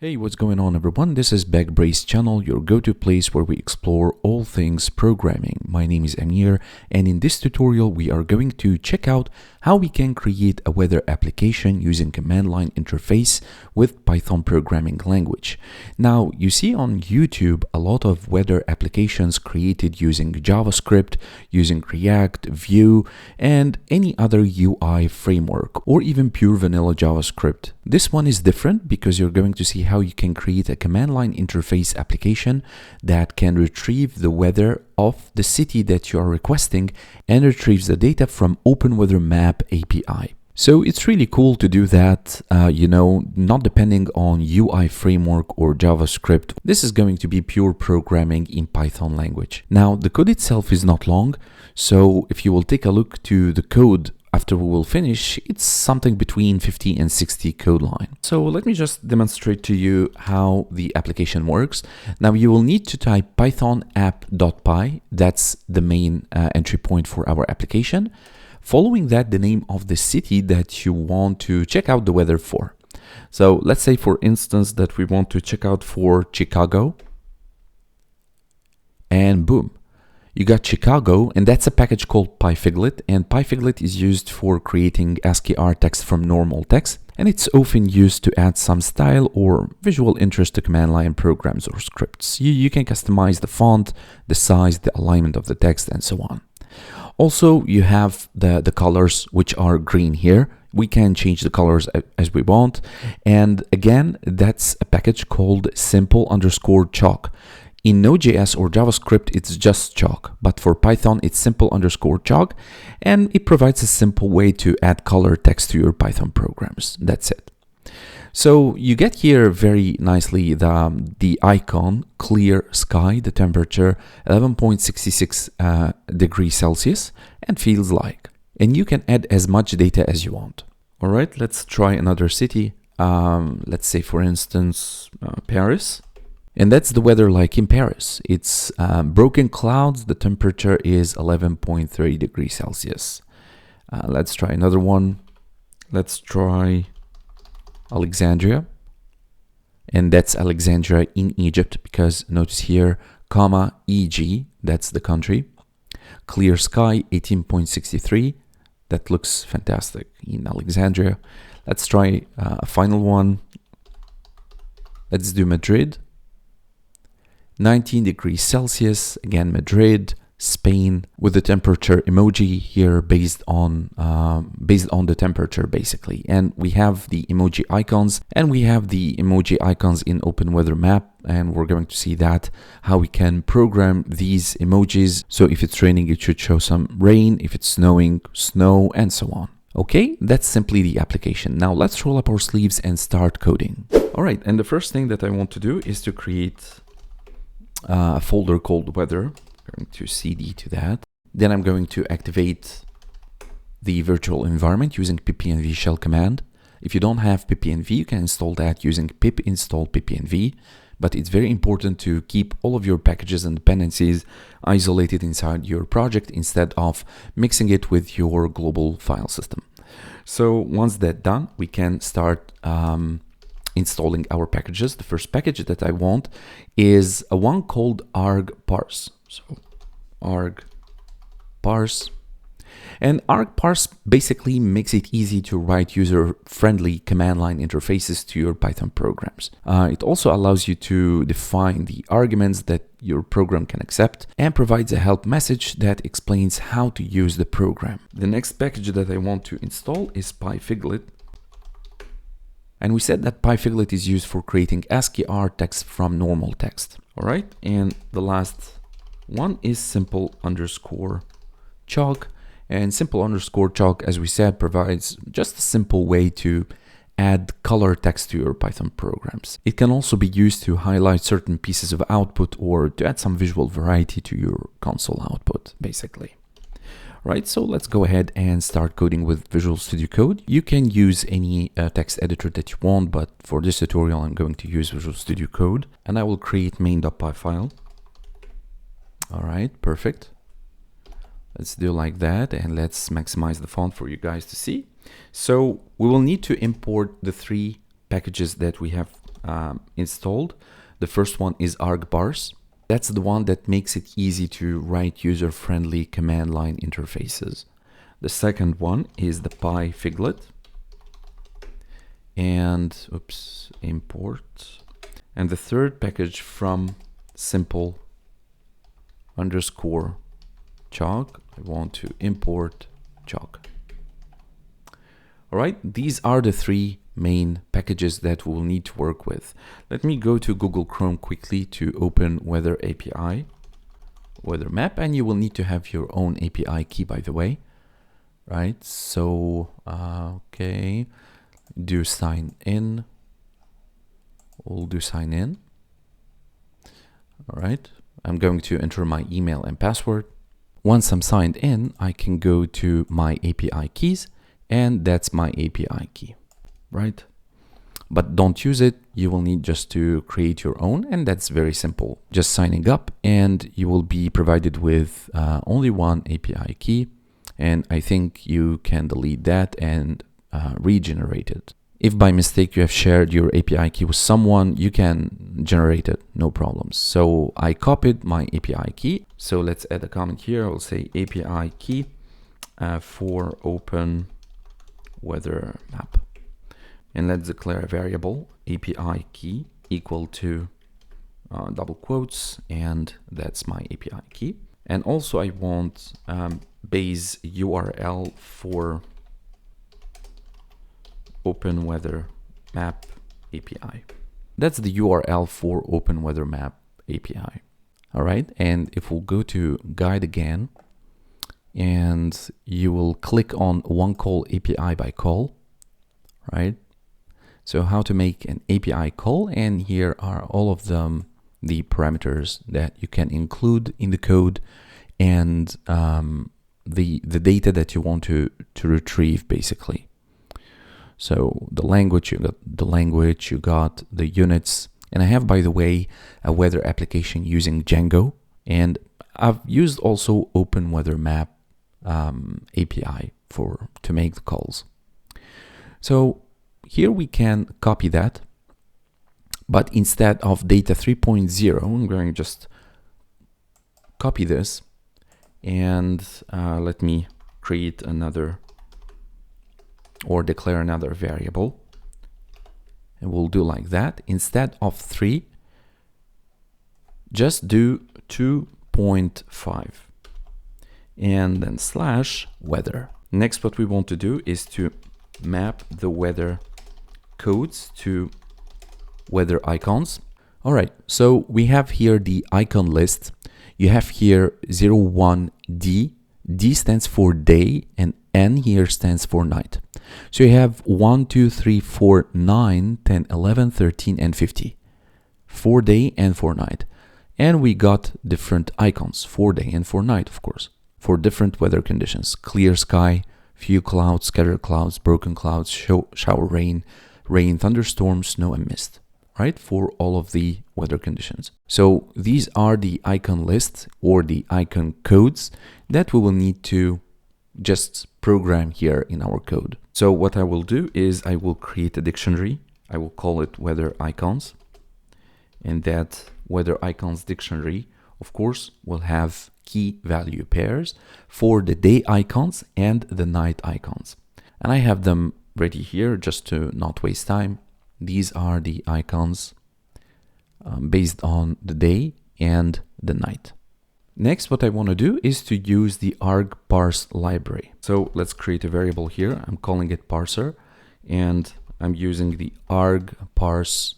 Hey, what's going on everyone? This is Backbrace channel, your go-to place where we explore all things programming. My name is Amir, and in this tutorial we are going to check out how we can create a weather application using command line interface with Python programming language. Now, you see on YouTube a lot of weather applications created using JavaScript, using React, Vue, and any other UI framework, or even pure vanilla JavaScript. This one is different because you're going to see how you can create a command line interface application that can retrieve the weather of the city that you are requesting and retrieves the data from OpenWeatherMap API. So it's really cool to do that, not depending on UI framework or JavaScript. This is going to be pure programming in Python language. Now, the code itself is not long, so if you will take a look to the code after we will finish, it's something between 50 and 60 code line. So let me just demonstrate to you how the application works. Now you will need to type python app.py. That's the main entry point for our application. Following that, the name of the city that you want to check out the weather for. So let's say, for instance, that we want to check out for Chicago. And boom. You got Chicago, and that's a package called pyfiglet, and pyfiglet is used for creating ASCII text from normal text, and it's often used to add some style or visual interest to command line programs or scripts. You can customize the font, the size, the alignment of the text, and so on. Also, you have the colors, which are green here. We can change the colors as we want, and again, that's a package called simple_chalk. In Node.js or JavaScript, it's just chalk, but for Python, it's simple_chalk, and it provides a simple way to add color text to your Python programs. That's it. So you get here very nicely the icon, clear sky, the temperature 11.66 degrees Celsius, and feels like. And you can add as much data as you want. All right, let's try another city. Let's say, for instance, Paris. And that's the weather like in Paris. It's broken clouds. The temperature is 11.30 degrees Celsius. Let's try another one. Let's try Alexandria. And that's Alexandria in Egypt, because notice here, comma, EG, that's the country. Clear sky, 18.63. That looks fantastic in Alexandria. Let's try a final one. Let's do Madrid. 19 degrees Celsius, again Madrid, Spain, with the temperature emoji here based on the temperature basically. And we have the emoji icons, and we have the emoji icons in OpenWeatherMap, and we're going to see that how we can program these emojis. So if it's raining, it should show some rain. If it's snowing, snow, and so on. Okay, that's simply the application. Now let's roll up our sleeves and start coding. All right, and the first thing that I want to do is to create a folder called weather. I'm going to cd to that. Then I'm going to activate the virtual environment using pipenv shell command. If you don't have pipenv, you can install that using pip install pipenv, but it's very important to keep all of your packages and dependencies isolated inside your project instead of mixing it with your global file system. So once that's done, we can start installing our packages. The first package that I want is a one called argparse. So argparse. And argparse basically makes it easy to write user-friendly command line interfaces to your Python programs. It also allows you to define the arguments that your program can accept and provides a help message that explains how to use the program. The next package that I want to install is pyfiglet. And we said that pyfiglet is used for creating ASCII text from normal text. All right, and the last one is simple_chalk. And simple_chalk, as we said, provides just a simple way to add color text to your Python programs. It can also be used to highlight certain pieces of output or to add some visual variety to your console output, basically. Right, so let's go ahead and start coding with Visual Studio Code. You can use any text editor that you want, but for this tutorial, I'm going to use Visual Studio Code, and I will create main.py file. All right, perfect. Let's do like that, and let's maximize the font for you guys to see. So we will need to import the three packages that we have installed. The first one is argparse. That's the one that makes it easy to write user-friendly command line interfaces. The second one is the pyfiglet. And import. And the third package from simple underscore chalk. I want to import chalk. All right, these are the three main packages that we'll need to work with. Let me go to Google Chrome quickly to open Weather API, Weather Map, and you will need to have your own API key, by the way. Right, so okay, do sign in. We'll do sign in. All right, I'm going to enter my email and password. Once I'm signed in, I can go to my API keys, and that's my API key, right? But don't use it. You will need just to create your own, and that's very simple. Just signing up, and you will be provided with only one API key, and I think you can delete that and regenerate it. If by mistake you have shared your API key with someone, you can generate it, no problems. So I copied my API key. So let's add a comment here. I'll say API key for OpenWeatherMap. And let's declare a variable API key equal to double quotes, and that's my API key. And also I want base URL for OpenWeatherMap API. That's the URL for OpenWeatherMap API. All right, and if we'll go to guide again, and you will click on one call API by call, right? So how to make an API call, and here are all of them, the parameters that you can include in the code, and the data that you want to retrieve, basically. So the language, you got the language, you got the units, and I have, by the way, a weather application using Django, and I've used also OpenWeatherMap API to make the calls. So here we can copy that, but instead of data 3.0, I'm going to just copy this, and let me create another or declare another variable, and we'll do like that. Instead of 3, just do 2.5 and then slash weather. Next, what we want to do is to map the weather codes to weather icons. All right, so we have here the icon list. You have here 01D. D stands for day, and N here stands for night. So you have 1, 2, 3, 4, 9, 10, 11, 13, and 50. For day and for night. And we got different icons for day and for night, of course, for different weather conditions. Clear sky, few clouds, scattered clouds, broken clouds, shower rain, thunderstorm, snow, and mist, right? For all of the weather conditions. So these are the icon lists or the icon codes that we will need to just program here in our code. So what I will do is I will create a dictionary. I will call it weather icons. And that weather icons dictionary, of course, will have key value pairs for the day icons and the night icons. And I have them ready here just to not waste time. These are the icons based on the day and the night. Next, what I want to do is to use the argparse library. So let's create a variable here. I'm calling it parser, and I'm using the argparse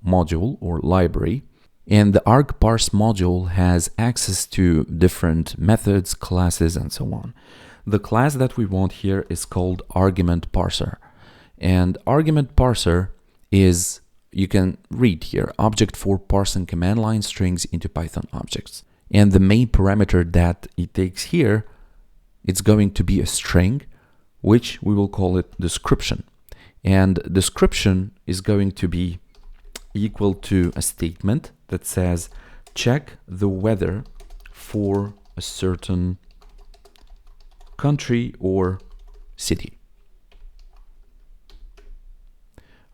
module or library. And the argparse module has access to different methods, classes, and so on. The class that we want here is called argument parser. And argument parser is, you can read here, object for parsing command line strings into Python objects. And the main parameter that it takes here, it's going to be a string, which we will call it description. And description is going to be equal to a statement that says, check the weather for a certain country or city.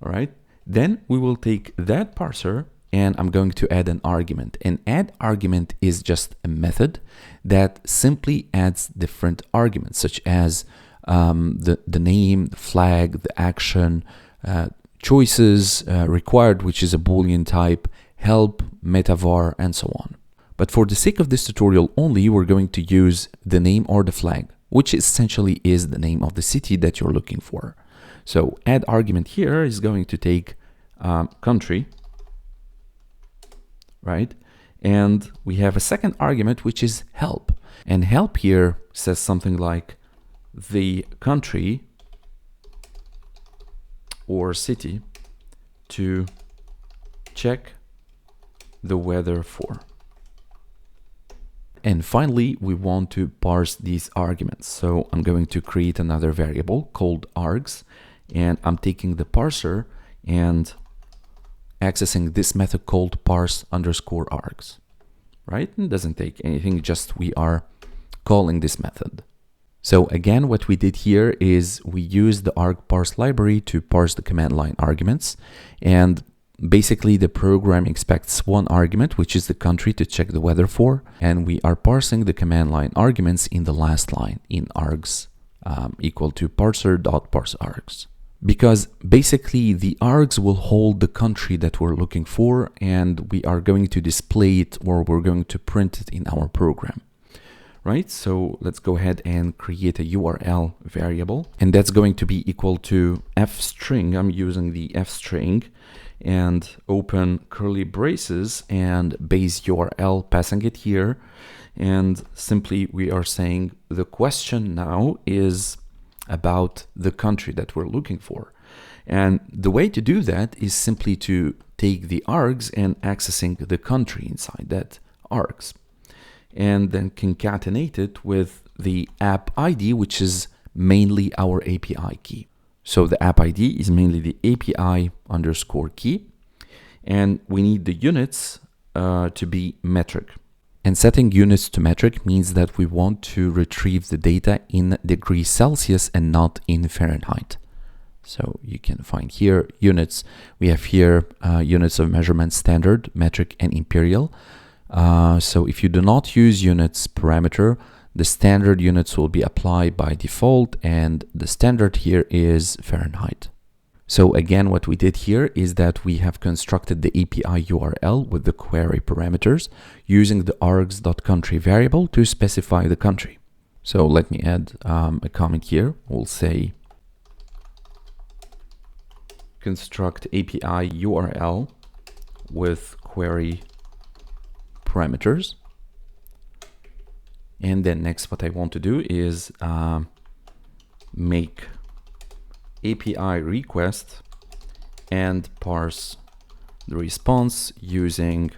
All right. Then we will take that parser and I'm going to add an argument. An add argument is just a method that simply adds different arguments, such as the name, the flag, the action, choices required, which is a Boolean type, help, metavar, and so on. But for the sake of this tutorial only, we're going to use the name or the flag, which essentially is the name of the city that you're looking for. So add argument here is going to take country, right? And we have a second argument, which is help. And help here says something like the country or city to check the weather for. And finally, we want to parse these arguments. So I'm going to create another variable called args, and I'm taking the parser and accessing this method called parse_args, right? It doesn't take anything, just we are calling this method. So again, what we did here is we used the argparse library to parse the command line arguments, and basically the program expects one argument, which is the country to check the weather for, and we are parsing the command line arguments in the last line in args equal to parser.parseArgs. Because basically the args will hold the country that we're looking for, and we are going to display it or we're going to print it in our program. Right, so let's go ahead and create a URL variable, and that's going to be equal to f_string. I'm using the f_string, and open curly braces and base URL, passing it here, and simply we are saying the question now is about the country that we're looking for. And the way to do that is simply to take the args and accessing the country inside that args, and then concatenate it with the app ID, which is mainly our API key. So the app ID is mainly the API_key, and we need the units to be metric. And setting units to metric means that we want to retrieve the data in degrees Celsius and not in Fahrenheit. So you can find here units. We have here units of measurement, standard, metric, and imperial. So if you do not use units parameter, the standard units will be applied by default, and the standard here is Fahrenheit. So again, what we did here is that we have constructed the API URL with the query parameters using the args.country variable to specify the country. So let me add a comment here. We'll say construct API URL with query parameters. And then next, what I want to do is make API request and parse the response using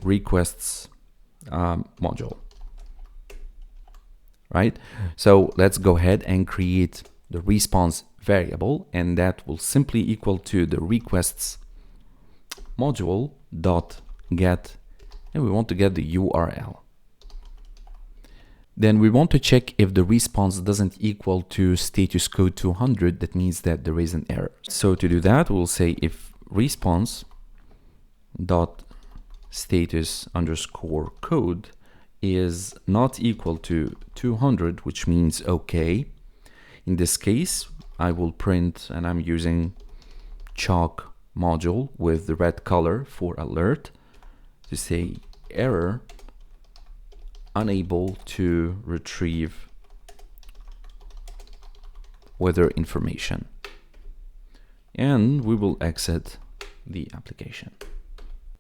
requests module. Right? So let's go ahead and create the response variable, and that will simply equal to the requests module dot get, and we want to get the URL. Then we want to check if the response doesn't equal to status code 200. That means that there is an error. So to do that, we'll say if response dot status_code is not equal to 200, which means okay. In this case, I will print, and I'm using chalk module with the red color for alert, to say error, unable to retrieve weather information, and we will exit the application.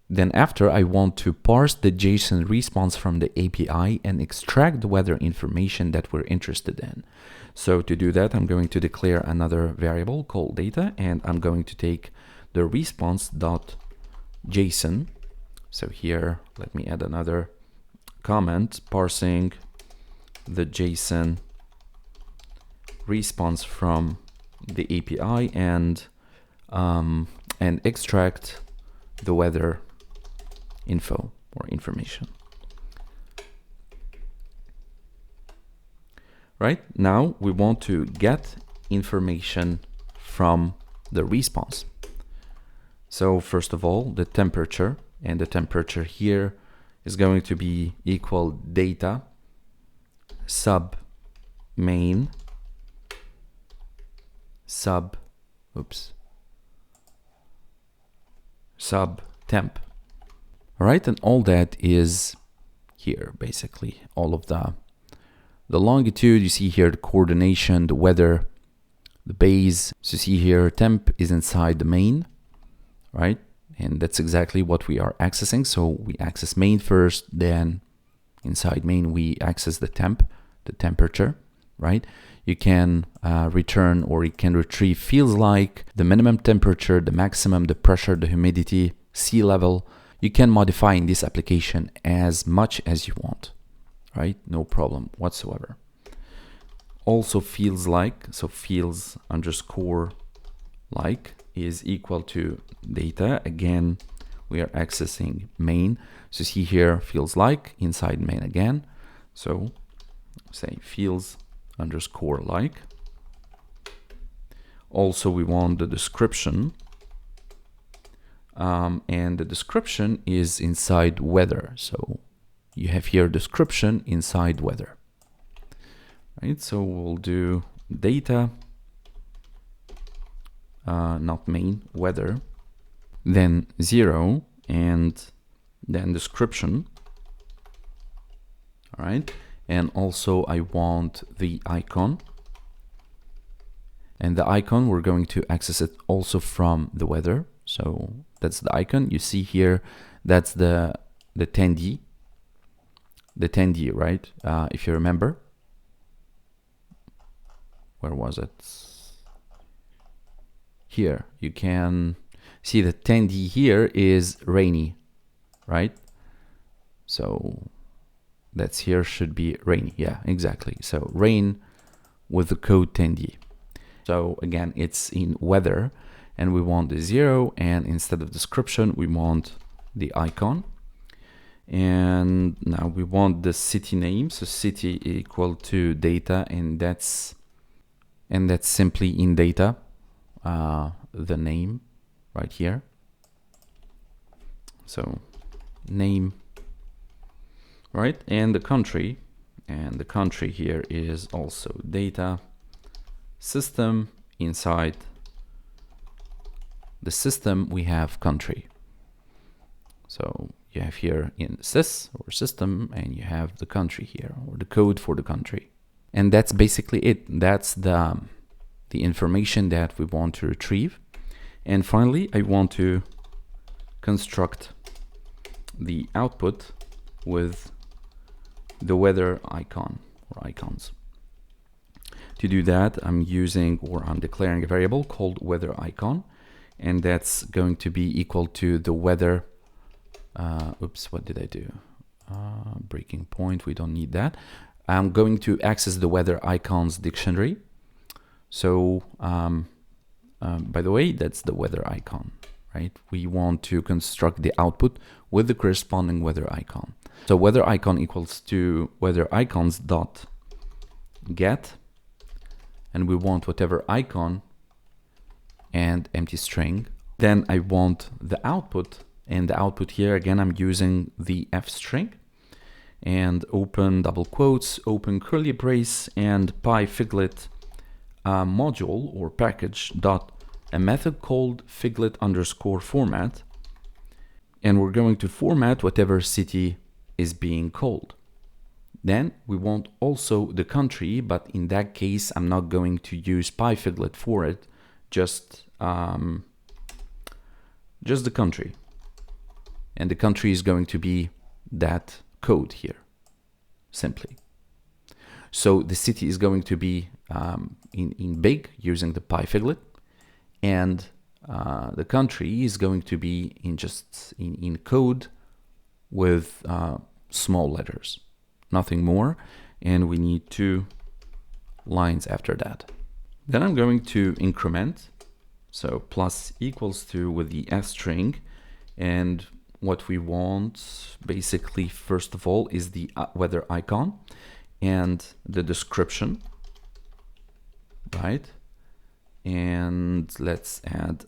Then after, I want to parse the JSON response from the API and extract the weather information that we're interested in. So to do that, I'm going to declare another variable called data, and I'm going to take the response.json. So here, let me add another comment, parsing the JSON response from the API and extract the weather info or information. Right now we want to get information from the response. So first of all, the temperature, and the temperature here is going to be equal data sub main sub temp. All right, and all that is here, basically all of the longitude. You see here the coordination, the weather, the base. So you see here temp is inside the main, right? And that's exactly what we are accessing. So we access main first, then inside main we access the temp, the temperature, right? You can return, or you can retrieve feels like, the minimum temperature, the maximum, the pressure, the humidity, sea level. You can modify in this application as much as you want, right? No problem whatsoever. Also feels like, so feels underscore like is equal to data. Again, we are accessing main. So see here feels like inside main again. So say feels underscore like. Also we want the description, and the description is inside weather. So you have here description inside weather, right? So we'll do data, not main, weather, then 0, and then description. All right, and also I want the icon, and the icon we're going to access it also from the weather. So that's the icon you see here. That's the 10D, right? If you remember, where was it? Here you can see the 10D here is rainy, right? So that's here should be rainy. Yeah, exactly. So rain with the code 10D. So again, it's in weather, and we want the 0, and instead of description we want the icon. And now we want the city name, so city equal to data, and that's simply in data, the name right here. So name, right? And the country here is also data system. Inside the system we have country. So you have here in sys or system, and you have the country here, or the code for the country. And that's basically it. That's the information that we want to retrieve. And finally, I want to construct the output with the weather icon or icons. To do that, I'm declaring a variable called weather icon, and that's going to be equal to the weather. What did I do? Breaking point, we don't need that. I'm going to access the weather icons dictionary. So by the way, that's the weather icon, right? We want to construct the output with the corresponding weather icon. So weather icon equals to weather icons dot get, and we want whatever icon and empty string. Then I want the output, and the output here again I'm using the f string, and open double quotes, open curly brace, and pyfiglet module or package dot a method called figlet underscore format, and we're going to format whatever city is being called. Then we want also the country, but in that case I'm not going to use pyfiglet for it, just the country, and the country is going to be that code here simply. So the city is going to be in big using the pyfiglet, and the country is going to be in code with small letters, nothing more, and we need 2 lines after that. Then I'm going to increment, so plus equals to with the f string, and what we want basically first of all is the weather icon and the description, right? And let's add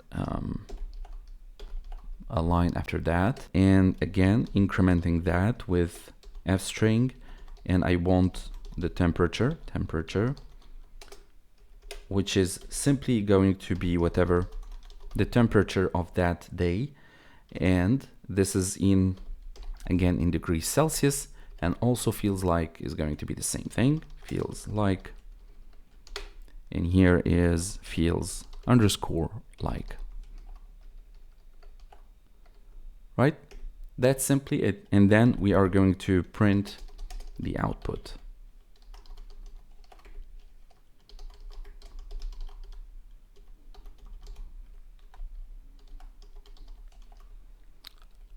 a line after that, and again incrementing that with f string, and I want the temperature, which is simply going to be whatever the temperature of that day, and this is in, again, in degrees Celsius, and also feels like is going to be the same thing, feels like, and here is feels underscore like. Right? That's simply it. And then we are going to print the output.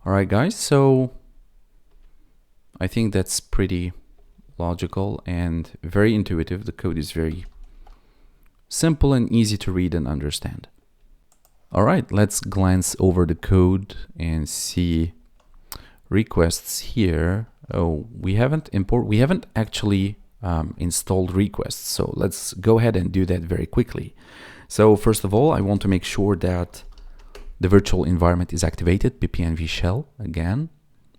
All right, guys, so I think that's pretty logical and very intuitive. The code is very simple and easy to read and understand. All right, let's glance over the code and see requests here. Oh, we haven't actually installed requests. So let's go ahead and do that very quickly. So first of all, I want to make sure that the virtual environment is activated, ppnv shell again,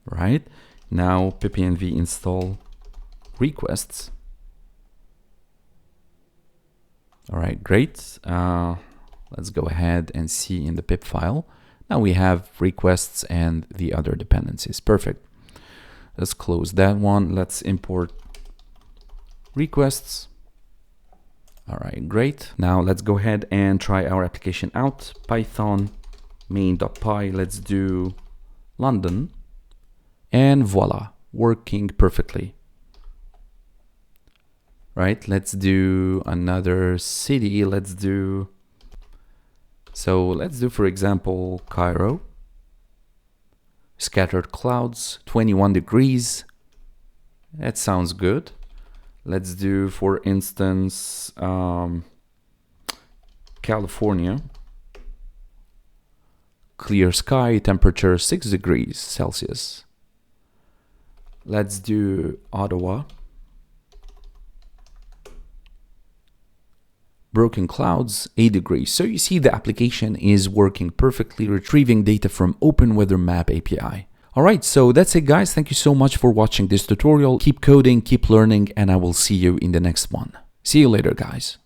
right? Now ppnv install requests. All right, great. Let's go ahead and see in the pip file. Now we have requests and the other dependencies. Perfect. Let's close that one. Let's import requests. All right, great. Now let's go ahead and try our application out. Python main.py. Let's do London, and voila, working perfectly. Right, let's do another city. Let's do, for example, Cairo. Scattered clouds, 21 degrees. That sounds good. Let's do, for instance, California. Clear sky, temperature 6 degrees Celsius. Let's do Ottawa. Broken clouds, 8 degrees. So you see the application is working perfectly, retrieving data from OpenWeatherMap API. All right, so that's it, guys. Thank you so much for watching this tutorial. Keep coding, keep learning, and I will see you in the next one. See you later, guys.